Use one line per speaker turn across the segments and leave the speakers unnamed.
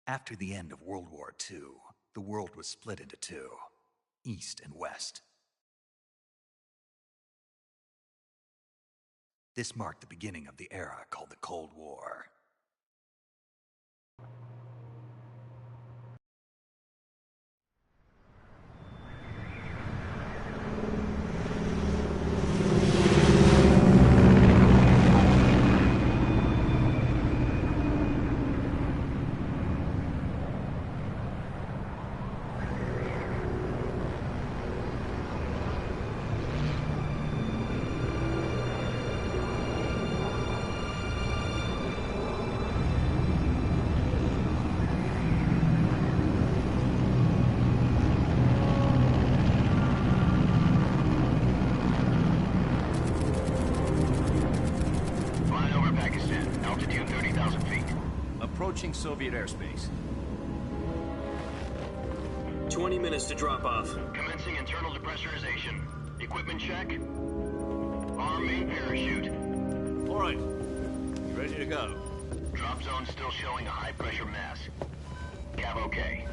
After the end of World War II, the world was split into two, East and West. This marked the beginning of the era called the Cold War.
Approaching Soviet airspace.
20 minutes to drop off.
Commencing internal depressurization. Equipment check. Arm main parachute.
All right. Ready to go.
Drop zone still showing a high pressure mass. Cav okay.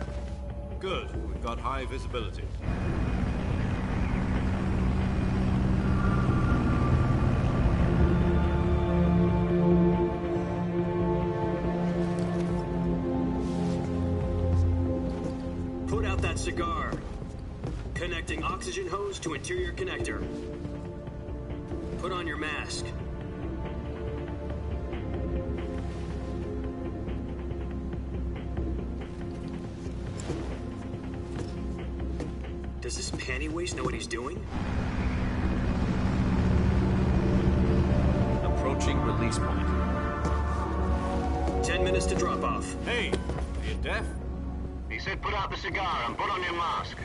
Good. We've got high visibility.
Cigar. Connecting oxygen hose to interior connector. Put on your mask. Does this panty waste know what he's doing?
Approaching release point.
10 minutes to drop off.
Hey, are you deaf?
He said put out the cigar and put on your mask.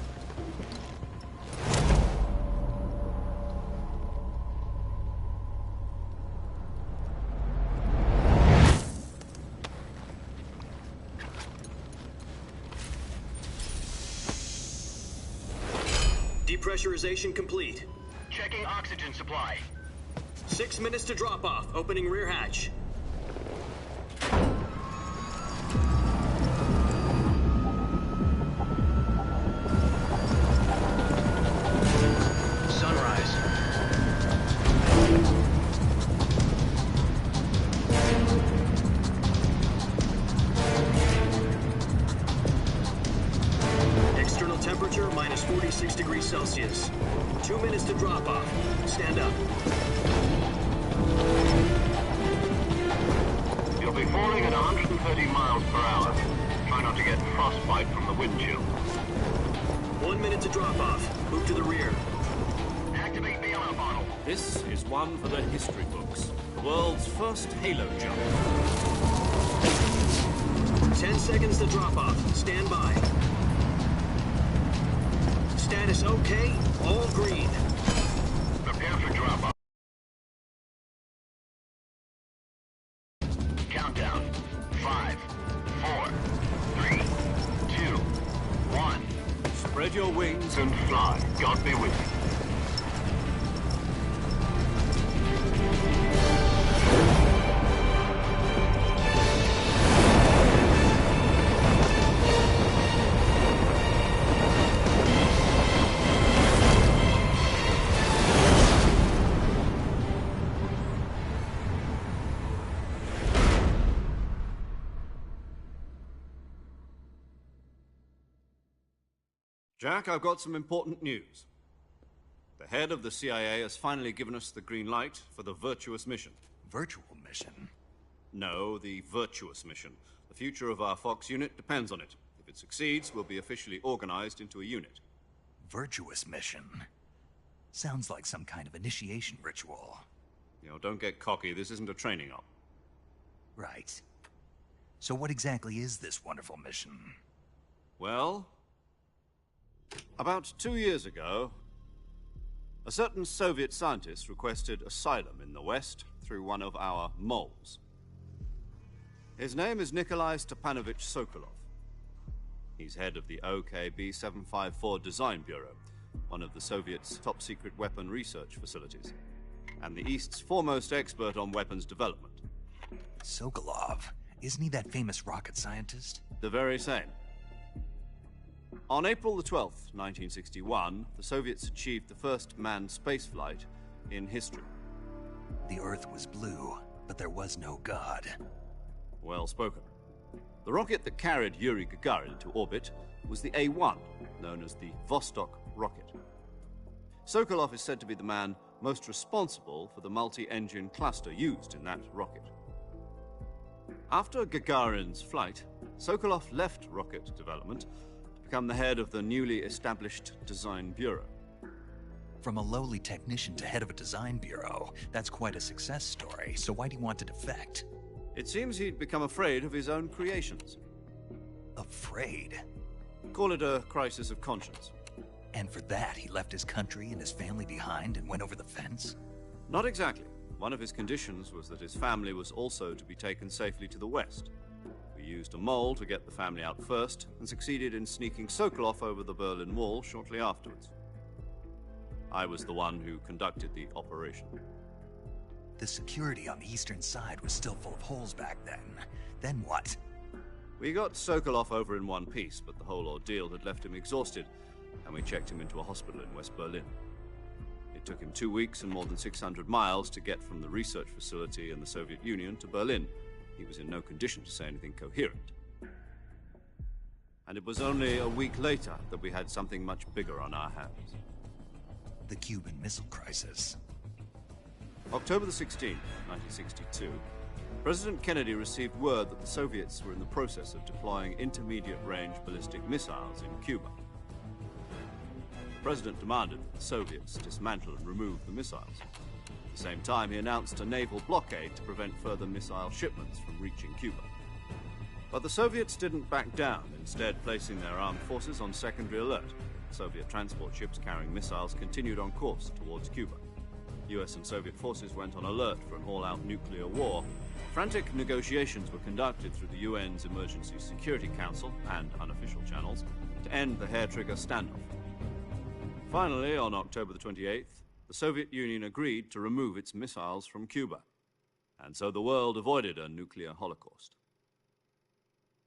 Depressurization complete.
Checking oxygen supply.
6 minutes to drop off. Opening rear hatch. Celsius. 2 minutes to drop off. Stand up.
You'll be falling at 130 miles per hour. Try not to get frostbite from the wind chill.
1 minute to drop off. Move to the rear.
Activate bailout bottle.
This is one for the history books. The world's first halo jump.
10 seconds to drop off. Stand by. Status okay, all green.
Prepare for drop-off. Countdown. 5, 4, 3, 2, 1.
Spread your wings
And fly. God be with you.
Jack, I've got some important news. The head of the CIA has finally given us the green light for the virtuous mission.
Virtual mission?
No, the virtuous mission. The future of our Fox unit depends on it. If it succeeds, we'll be officially organized into a unit.
Virtuous mission? Sounds like some kind of initiation ritual.
You know, don't get cocky. This isn't a training op.
Right. So what exactly is this wonderful mission?
Well, about 2 years ago, a certain Soviet scientist requested asylum in the West through one of our moles. His name is Nikolai Stepanovich Sokolov. He's head of the OKB 754 Design Bureau, one of the Soviets' top-secret weapon research facilities, and the East's foremost expert on weapons development.
Sokolov? Isn't he that famous rocket scientist?
The very same. On April the 12th, 1961, the Soviets achieved the first manned spaceflight in history.
The Earth was blue, but there was no God.
Well spoken. The rocket that carried Yuri Gagarin to orbit was the A-1, known as the Vostok rocket. Sokolov is said to be the man most responsible for the multi-engine cluster used in that rocket. After Gagarin's flight, Sokolov left rocket development to become the head of the newly established Design Bureau.
From a lowly technician to head of a design bureau, that's quite a success story, so why'd he want to defect?
It seems he'd become afraid of his own creations.
Afraid?
Call it a crisis of conscience.
And for that, he left his country and his family behind and went over the fence?
Not exactly. One of his conditions was that his family was also to be taken safely to the west. We used a mole to get the family out first, and succeeded in sneaking Sokolov over the Berlin Wall shortly afterwards. I was the one who conducted the operation.
The security on the eastern side was still full of holes back then. Then what?
We got Sokolov over in one piece, but the whole ordeal had left him exhausted, and we checked him into a hospital in West Berlin. It took him 2 weeks and more than 600 miles to get from the research facility in the Soviet Union to Berlin. He was in no condition to say anything coherent. And it was only a week later that we had something much bigger on our hands.
The Cuban Missile Crisis.
October the 16th, 1962, President Kennedy received word that the Soviets were in the process of deploying intermediate-range ballistic missiles in Cuba. The President demanded that the Soviets dismantle and remove the missiles. At the same time, he announced a naval blockade to prevent further missile shipments from reaching Cuba. But the Soviets didn't back down, instead placing their armed forces on secondary alert. Soviet transport ships carrying missiles continued on course towards Cuba. US and Soviet forces went on alert for an all-out nuclear war. Frantic negotiations were conducted through the UN's Emergency Security Council and unofficial channels to end the hair-trigger standoff. Finally, on October the 28th, the Soviet Union agreed to remove its missiles from Cuba, and so the world avoided a nuclear holocaust.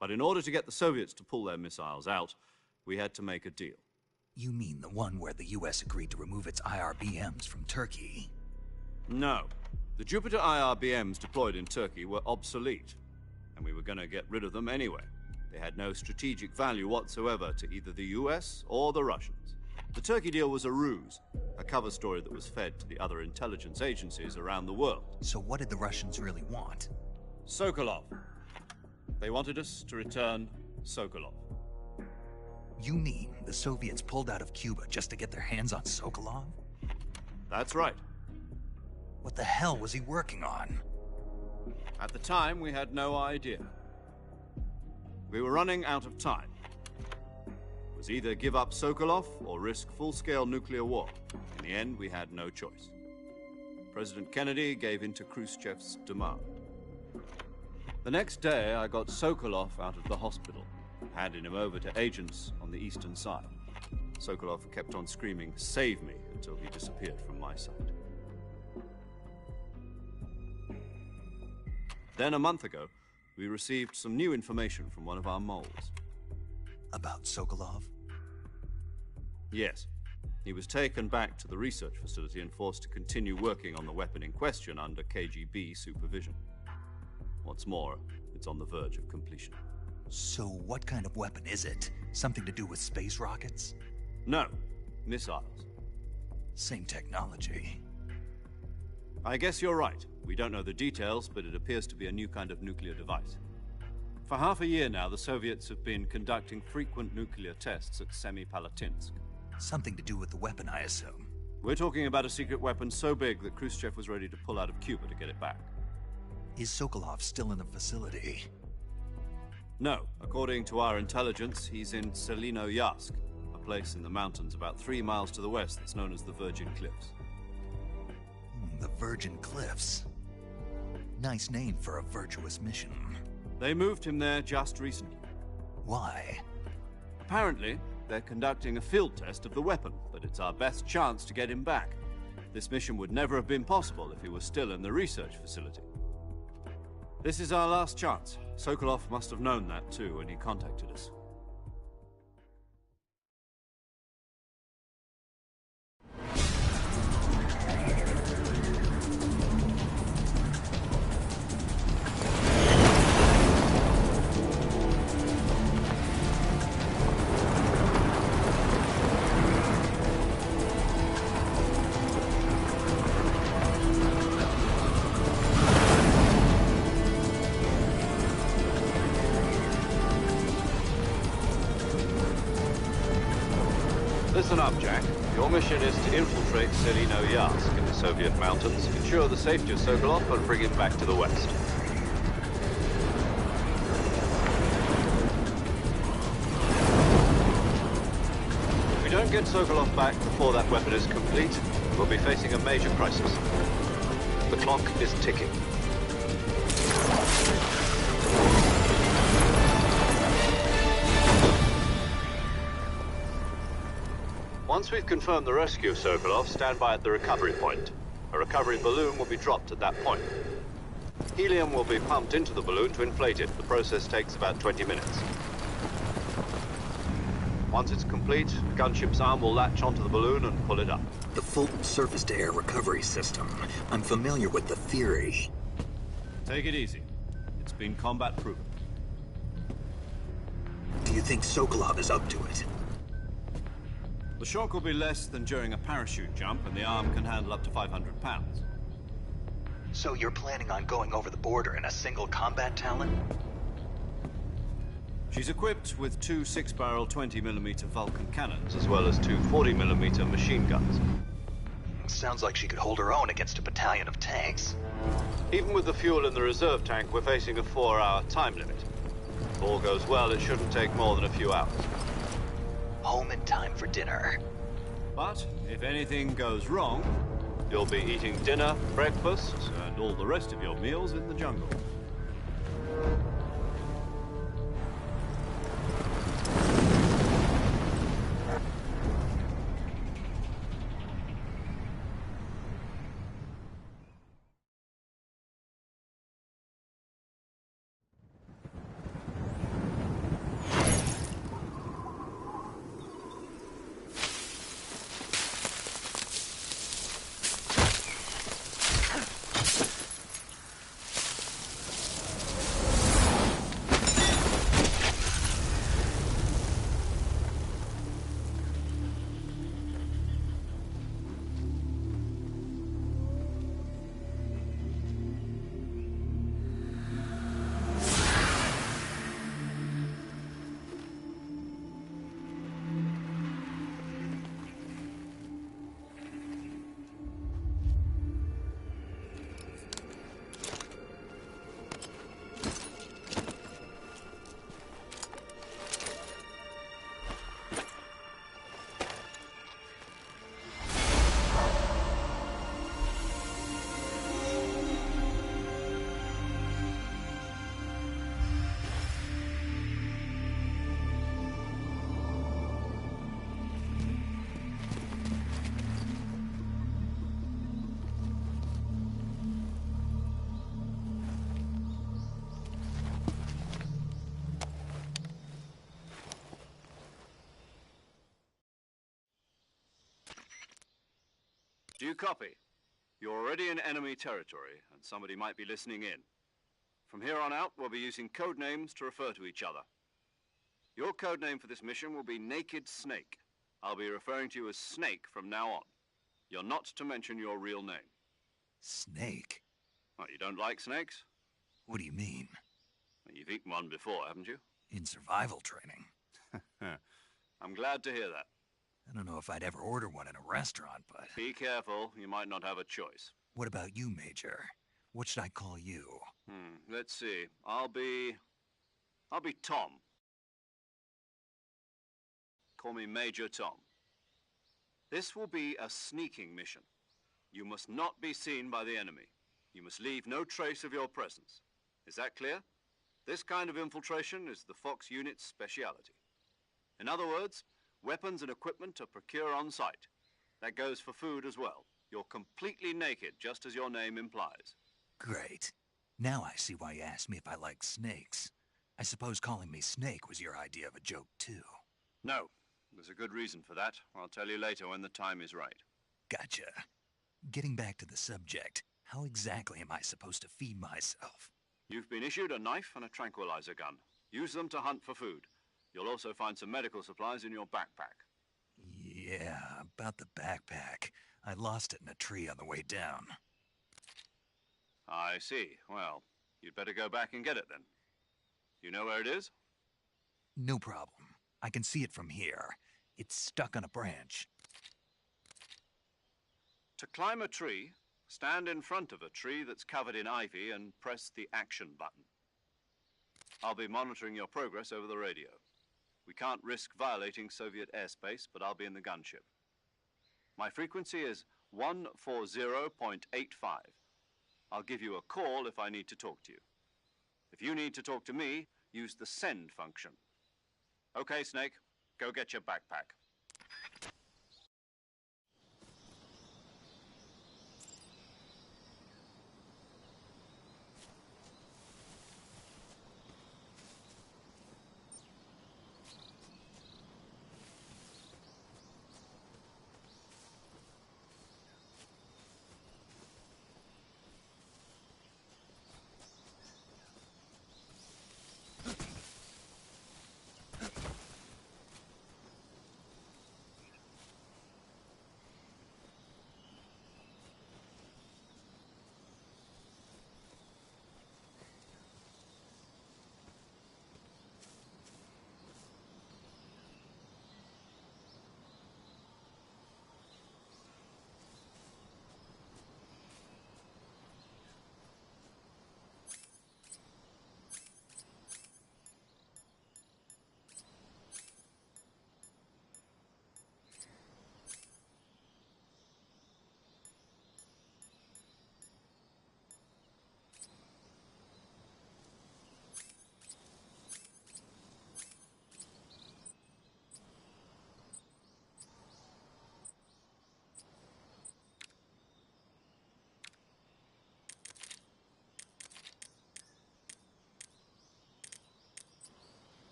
But in order to get the Soviets to pull their missiles out, we had to make a deal.
You mean the one where the US agreed to remove its IRBMs from Turkey?
No. The Jupiter IRBMs deployed in Turkey were obsolete, and we were going to get rid of them anyway. They had no strategic value whatsoever to either the US or the Russians. The Turkey deal was a ruse, a cover story that was fed to the other intelligence agencies around the world.
So what did the Russians really want?
Sokolov. They wanted us to return Sokolov.
You mean the Soviets pulled out of Cuba just to get their hands on Sokolov?
That's right.
What the hell was he working on?
At the time, we had no idea. We were running out of time. It was either give up Sokolov or risk full-scale nuclear war. In the end, we had no choice. President Kennedy gave in to Khrushchev's demand. The next day, I got Sokolov out of the hospital, handing him over to agents on the eastern side. Sokolov kept on screaming, "Save me," until he disappeared from my sight. Then a month ago, we received some new information from one of our moles.
About Sokolov?
Yes. He was taken back to the research facility and forced to continue working on the weapon in question under KGB supervision. What's more, it's on the verge of completion.
So what kind of weapon is it? Something to do with space rockets?
No, missiles.
Same technology.
I guess you're right. We don't know the details, but it appears to be a new kind of nuclear device. For half a year now, the Soviets have been conducting frequent nuclear tests at Semipalatinsk.
Something to do with the weapon, I assume.
We're talking about a secret weapon so big that Khrushchev was ready to pull out of Cuba to get it back.
Is Sokolov still in the facility?
No. According to our intelligence, he's in Selinoyarsk, a place in the mountains about 3 miles to the west that's known as the Virgin Cliffs.
The Virgin Cliffs. Nice name for a virtuous mission.
They moved him there just recently.
Why?
Apparently, they're conducting a field test of the weapon, but it's our best chance to get him back. This mission would never have been possible if he was still in the research facility. This is our last chance. Sokolov must have known that too when he contacted us.
Listen up, Jack. Your mission is to infiltrate Selino Yask in the Soviet mountains, ensure the safety of Sokolov, and bring him back to the West. If we don't get Sokolov back before that weapon is complete, we'll be facing a major crisis. The clock is ticking. Once we've confirmed the rescue of Sokolov, stand by at the recovery point. A recovery balloon will be dropped at that point. Helium will be pumped into the balloon to inflate it. The process takes about 20 minutes. Once it's complete, the gunship's arm will latch onto the balloon and pull it up.
The Fulton surface-to-air recovery system. I'm familiar with the theory.
Take it easy. It's been combat-proven.
Do you think Sokolov is up to it?
The shock will be less than during a parachute jump, and the arm can handle up to 500 pounds.
So you're planning on going over the border in a single combat Talon?
She's equipped with two 6-barrel 20mm Vulcan cannons,
As well as two 40mm machine guns.
Sounds like she could hold her own against a battalion of tanks.
Even with the fuel in the reserve tank, we're facing a 4-hour time limit. If all goes well, it shouldn't take more than a few hours.
Home in time for dinner.
But if anything goes wrong,
You'll be eating dinner, breakfast,
and all the rest of your meals in the jungle. Do you copy? You're already in enemy territory, and somebody might be listening in. From here on out, we'll be using code names to refer to each other. Your code name for this mission will be Naked Snake. I'll be referring to you as Snake from now on. You're not to mention your real name.
Snake?
Oh, you don't like snakes?
What do you mean?
Well, you've eaten one before, haven't you?
In survival training.
I'm glad to hear that.
I don't know if I'd ever order one in a restaurant, but...
Be careful, you might not have a choice.
What about you, Major? What should I call you?
Let's see. I'll be Tom. Call me Major Tom. This will be a sneaking mission. You must not be seen by the enemy. You must leave no trace of your presence. Is that clear? This kind of infiltration is the Fox unit's speciality. In other words, weapons and equipment are procured on site. That goes for food as well. You're completely naked, just as your name implies.
Great. Now I see why you asked me if I like snakes. I suppose calling me Snake was your idea of a joke, too.
No, there's a good reason for that. I'll tell you later when the time is right.
Gotcha. Getting back to the subject, how exactly am I supposed to feed myself?
You've been issued a knife and a tranquilizer gun. Use them to hunt for food. You'll also find some medical supplies in your backpack.
Yeah, about the backpack. I lost it in a tree on the way down.
I see. Well, you'd better go back and get it then. You know where it is?
No problem. I can see it from here. It's stuck on a branch.
To climb a tree, stand in front of a tree that's covered in ivy and press the action button. I'll be monitoring your progress over the radio. We can't risk violating Soviet airspace, but I'll be in the gunship. My frequency is 140.85. I'll give you a call if I need to talk to you. If you need to talk to me, use the send function. Okay, Snake, go get your backpack.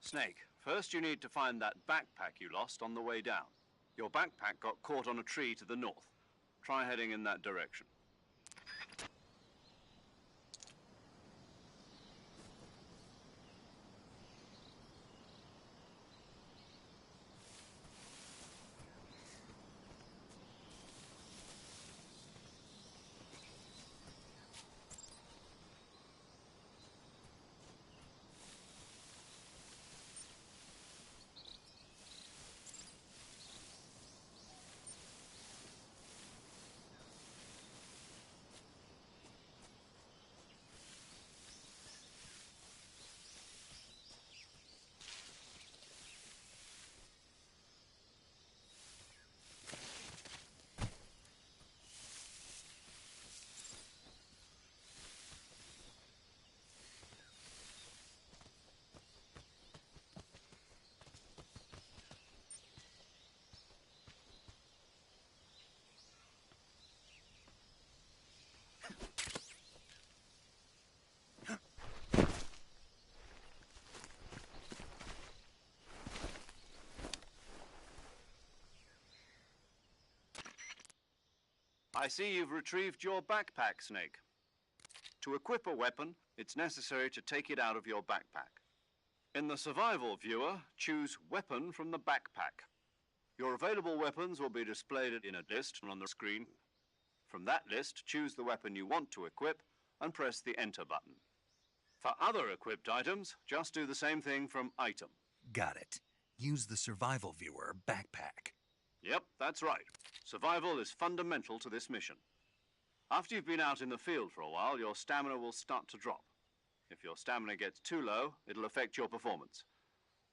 Snake, first you need to find that backpack you lost on the way down. Your backpack got caught on a tree to the north. Try heading in that direction. I see you've retrieved your backpack, Snake. To equip a weapon, it's necessary to take it out of your backpack. In the survival viewer, choose Weapon from the backpack. Your available weapons will be displayed in a list on the screen. From that list, choose the weapon you want to equip and press the Enter button. For other equipped items, just do the same thing from Item.
Got it. Use the survival viewer backpack.
Yep, that's right. Survival is fundamental to this mission. After you've been out in the field for a while, your stamina will start to drop. If your stamina gets too low, it'll affect your performance.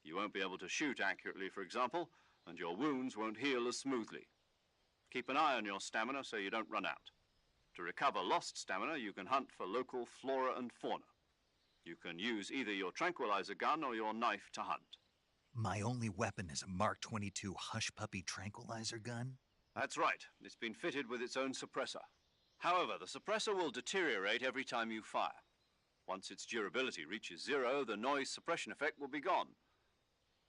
You won't be able to shoot accurately, for example, and your wounds won't heal as smoothly. Keep an eye on your stamina so you don't run out. To recover lost stamina, you can hunt for local flora and fauna. You can use either your tranquilizer gun or your knife to hunt.
My only weapon is a Mark 22 Hush Puppy tranquilizer gun?
That's right. It's been fitted with its own suppressor. However, the suppressor will deteriorate every time you fire. Once its durability reaches 0, the noise suppression effect will be gone.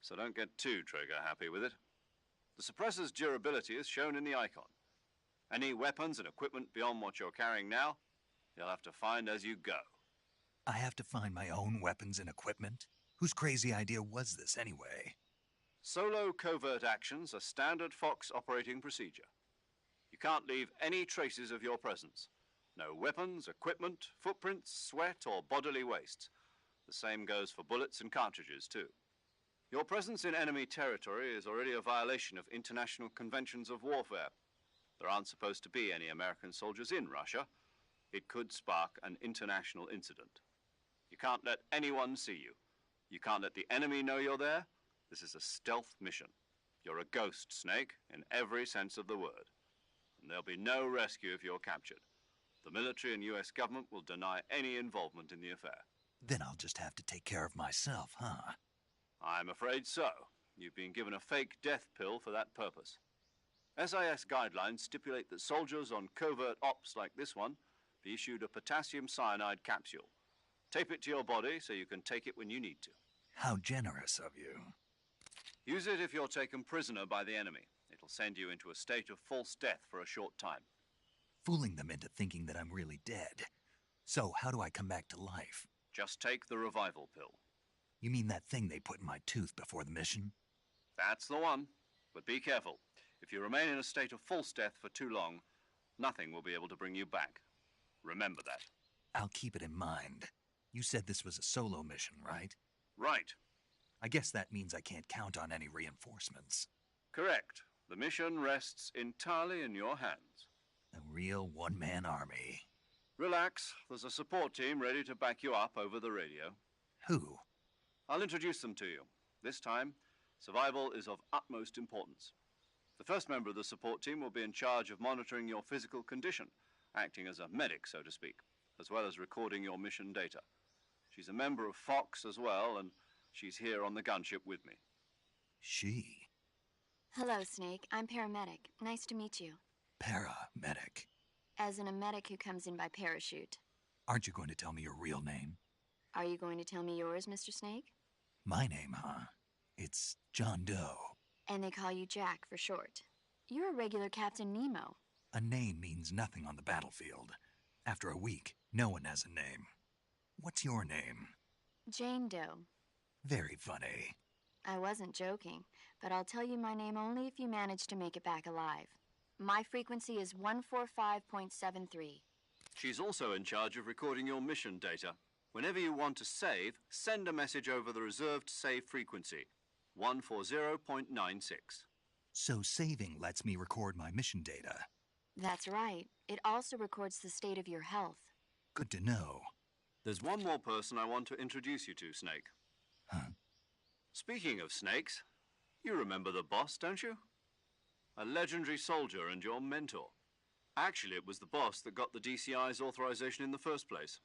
So don't get too trigger happy with it. The suppressor's durability is shown in the icon. Any weapons and equipment beyond what you're carrying now, you'll have to find as you go.
I have to find my own weapons and equipment? Whose crazy idea was this, anyway?
Solo covert actions are standard Fox operating procedure. You can't leave any traces of your presence. No weapons, equipment, footprints, sweat, or bodily waste. The same goes for bullets and cartridges, too. Your presence in enemy territory is already a violation of international conventions of warfare. There aren't supposed to be any American soldiers in Russia. It could spark an international incident. You can't let anyone see you. You can't let the enemy know you're there. This is a stealth mission. You're a ghost, Snake, in every sense of the word. And there'll be no rescue if you're captured. The military and US government will deny any involvement in the affair.
Then I'll just have to take care of myself, huh?
I'm afraid so. You've been given a fake death pill for that purpose. SIS guidelines stipulate that soldiers on covert ops like this one be issued a potassium cyanide capsule. Tape it to your body so you can take it when you need to.
How generous of you.
Use it if you're taken prisoner by the enemy. It'll send you into a state of false death for a short time.
Fooling them into thinking that I'm really dead. So how do I come back to life?
Just take the revival pill.
You mean that thing they put in my tooth before the mission?
That's the one. But be careful. If you remain in a state of false death for too long, nothing will be able to bring you back. Remember that.
I'll keep it in mind. You said this was a solo mission, right?
Right.
I guess that means I can't count on any reinforcements.
Correct. The mission rests entirely in your hands.
A real one-man army.
Relax. There's a support team ready to back you up over the radio.
Who?
I'll introduce them to you. This time, survival is of utmost importance. The first member of the support team will be in charge of monitoring your physical condition, acting as a medic, so to speak, as well as recording your mission data. She's a member of Fox as well, and she's here on the gunship with me.
She?
Hello, Snake. I'm paramedic. Nice to meet you.
Paramedic.
As in a medic who comes in by parachute.
Aren't you going to tell me your real name?
Are you going to tell me yours, Mr. Snake?
My name, huh? It's John Doe.
And they call you Jack for short. You're a regular Captain Nemo.
A name means nothing on the battlefield. After a week, no one has a name. What's your name?
Jane Doe.
Very funny.
I wasn't joking, but I'll tell you my name only if you manage to make it back alive. My frequency is 145.73.
She's also in charge of recording your mission data. Whenever you want to save, send a message over the reserved save frequency, 140.96.
So saving lets me record my mission data.
That's right. It also records the state of your health.
Good to know.
There's one more person I want to introduce you to, Snake.
Huh?
Speaking of snakes, you remember the boss, don't you? A legendary soldier and your mentor. Actually, it was the boss that got the DCI's authorization in the first place.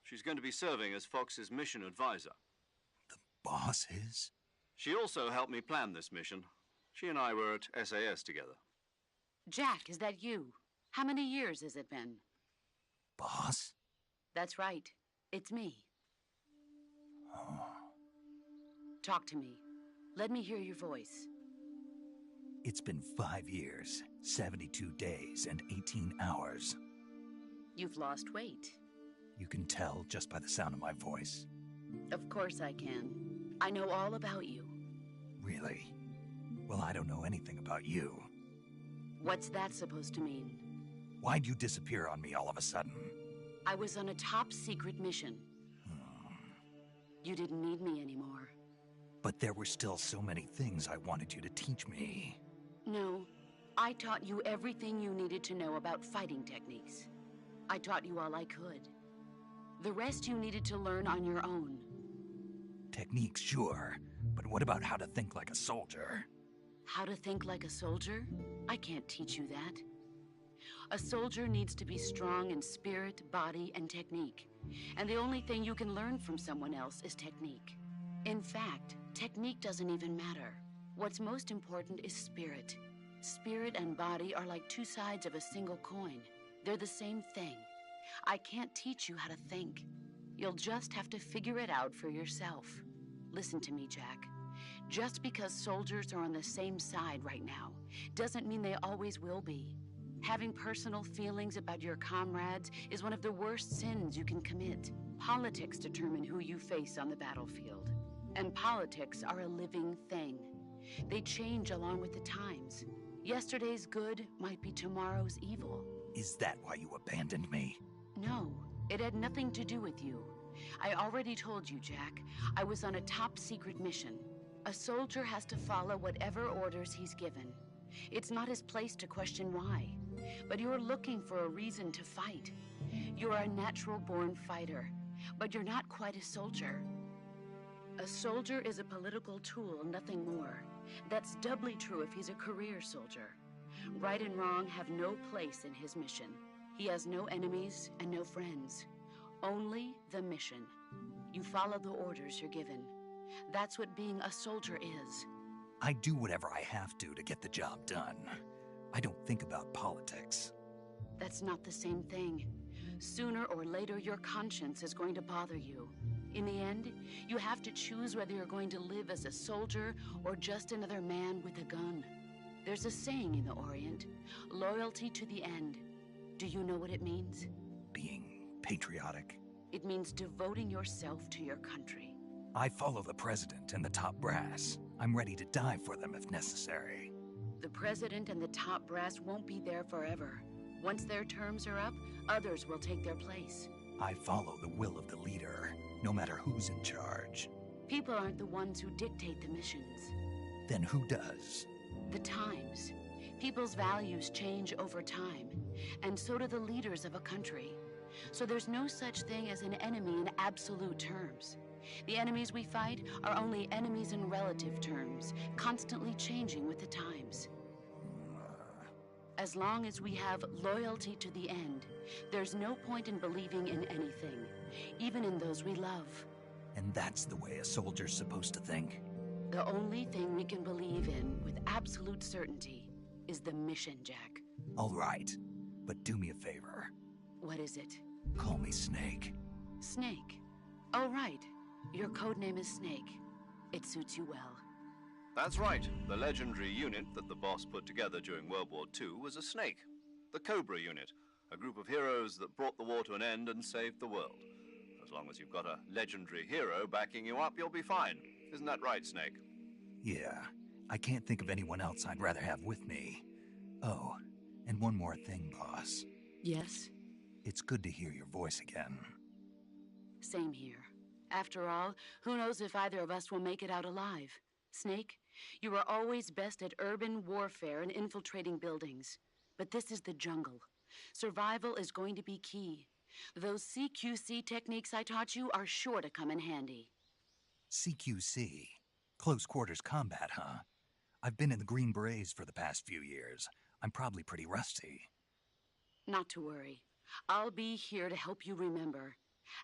She's going to be serving as Fox's mission advisor.
The boss is?
She also helped me plan this mission. She and I were at SAS together.
Jack, is that you? How many years has it been?
Boss?
That's right. It's me.
Oh.
Talk to me. Let me hear your voice.
It's been 5 years, 72 days, and 18 hours.
You've lost weight.
You can tell just by the sound of my voice.
Of course I can. I know all about you.
Really? Well, I don't know anything about you.
What's that supposed to mean?
Why'd you disappear on me all of a sudden?
I was on a top-secret mission. You didn't need me anymore.
But there were still so many things I wanted you to teach me.
No, I taught you everything you needed to know about fighting techniques. I taught you all I could. The rest you needed to learn on your own.
Techniques, sure. But what about how to think like a soldier?
How to think like a soldier? I can't teach you that. A soldier needs to be strong in spirit, body, and technique. And the only thing you can learn from someone else is technique. In fact, technique doesn't even matter. What's most important is spirit. Spirit and body are like two sides of a single coin. They're the same thing. I can't teach you how to think. You'll just have to figure it out for yourself. Listen to me, Jack. Just because soldiers are on the same side right now doesn't mean they always will be. Having personal feelings about your comrades is one of the worst sins you can commit. Politics determine who you face on the battlefield. And politics are a living thing. They change along with the times. Yesterday's good might be tomorrow's evil.
Is that why you abandoned me?
No, it had nothing to do with you. I already told you, Jack. I was on a top-secret mission. A soldier has to follow whatever orders he's given. It's not his place to question why. But you're looking for a reason to fight. You're a natural-born fighter, but you're not quite a soldier. A soldier is a political tool, nothing more. That's doubly true if he's a career soldier. Right and wrong have no place in his mission. He has no enemies and no friends. Only the mission. You follow the orders you're given. That's what being a soldier is.
I do whatever I have to get the job done. I don't think about politics.
That's not the same thing. Sooner or later, your conscience is going to bother you. In the end, you have to choose whether you're going to live as a soldier or just another man with a gun. There's a saying in the Orient, loyalty to the end. Do you know what it means?
Being patriotic.
It means devoting yourself to your country.
I follow the president and the top brass. I'm ready to die for them if necessary.
The president and the top brass won't be there forever. Once their terms are up, others will take their place.
I follow the will of the leader, no matter who's in charge.
People aren't the ones who dictate the missions.
Then who does?
The times. People's values change over time, and so do the leaders of a country. So there's no such thing as an enemy in absolute terms. The enemies we fight are only enemies in relative terms, constantly changing with the times. As long as we have loyalty to the end, there's no point in believing in anything, even in those we love.
And that's the way a soldier's supposed to think?
The only thing we can believe in with absolute certainty is the mission, Jack.
All right, but do me a favor.
What is it?
Call me Snake.
Snake? Oh, right. Your codename is Snake. It suits you well.
That's right. The legendary unit that the boss put together during World War II was a snake. The Cobra unit, a group of heroes that brought the war to an end and saved the world. As long as you've got a legendary hero backing you up, you'll be fine. Isn't that right, Snake?
Yeah, I can't think of anyone else I'd rather have with me. Oh, and one more thing, boss.
Yes?
It's good to hear your voice again.
Same here. After all, who knows if either of us will make it out alive? Snake, you are always best at urban warfare and infiltrating buildings. But this is the jungle. Survival is going to be key. Those CQC techniques I taught you are sure to come in handy.
CQC? Close quarters combat, huh? I've been in the Green Berets for the past few years. I'm probably pretty rusty.
Not to worry. I'll be here to help you remember.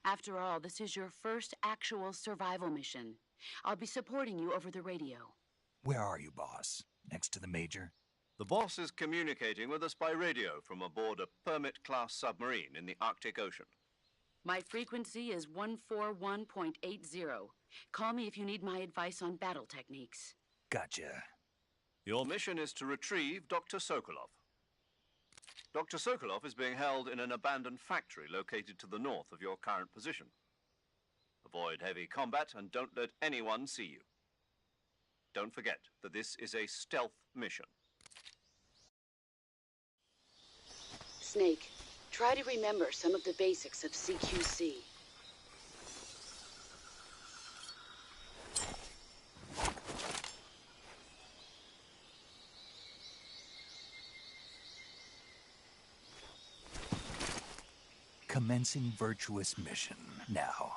After all, this is your first actual survival mission. I'll be supporting you over the radio.
Where are you, boss? Next to the Major?
The boss is communicating with us by radio from aboard a Permit-class submarine in the Arctic Ocean.
My frequency is 141.80. Call me if you need my advice on battle techniques.
Gotcha.
Your mission is to retrieve Dr. Sokolov. Dr. Sokolov is being held in an abandoned factory located to the north of your current position. Avoid heavy combat and don't let anyone see you. Don't forget that this is a stealth mission.
Snake, try to remember some of the basics of CQC.
Commencing virtuous mission now.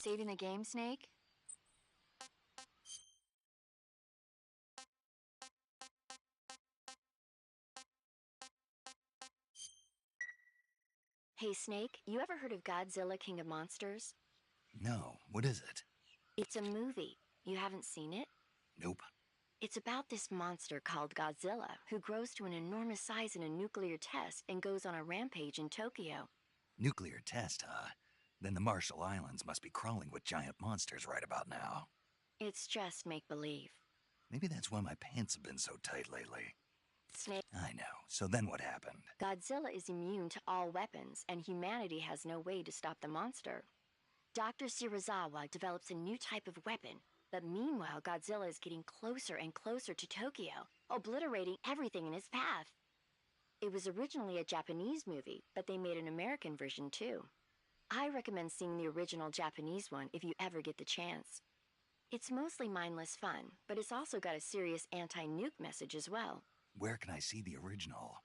Saving the game, Snake? Hey, Snake, you ever heard of Godzilla, King of Monsters?
No, what is it?
It's a movie. You haven't seen it?
Nope.
It's about this monster called Godzilla, who grows to an enormous size in a nuclear test and goes on a rampage in Tokyo.
Nuclear test, huh? Then the Marshall Islands must be crawling with giant monsters right about now.
It's just make-believe.
Maybe that's why my pants have been so tight lately.
Snake.
I know. So then what happened?
Godzilla is immune to all weapons, and humanity has no way to stop the monster. Dr. Shirazawa develops a new type of weapon, but meanwhile Godzilla is getting closer and closer to Tokyo, obliterating everything in his path. It was originally a Japanese movie, but they made an American version too. I recommend seeing the original Japanese one if you ever get the chance. It's mostly mindless fun, but it's also got a serious anti-nuke message as well.
Where can I see the original?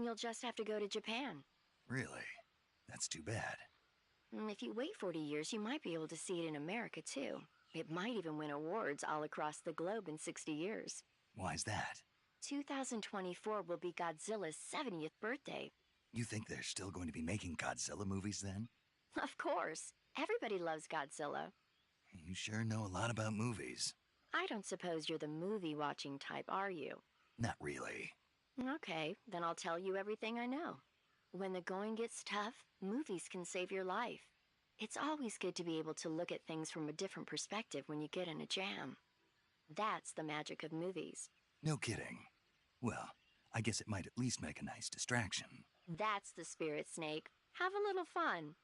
You'll just have to go to Japan.
Really? That's too bad.
If you wait 40 years, you might be able to see it in America too. It might even win awards all across the globe in 60 years.
Why's that?
2024 will be Godzilla's 70th birthday.
You think they're still going to be making Godzilla movies then?
Of course. Everybody loves Godzilla.
You sure know a lot about movies.
I don't suppose you're the movie-watching type, are you?
Not really.
Okay, then I'll tell you everything I know. When the going gets tough, movies can save your life. It's always good to be able to look at things from a different perspective when you get in a jam. That's the magic of movies.
No kidding. Well, I guess it might at least make a nice distraction.
That's the spirit, Snake. Have a little fun.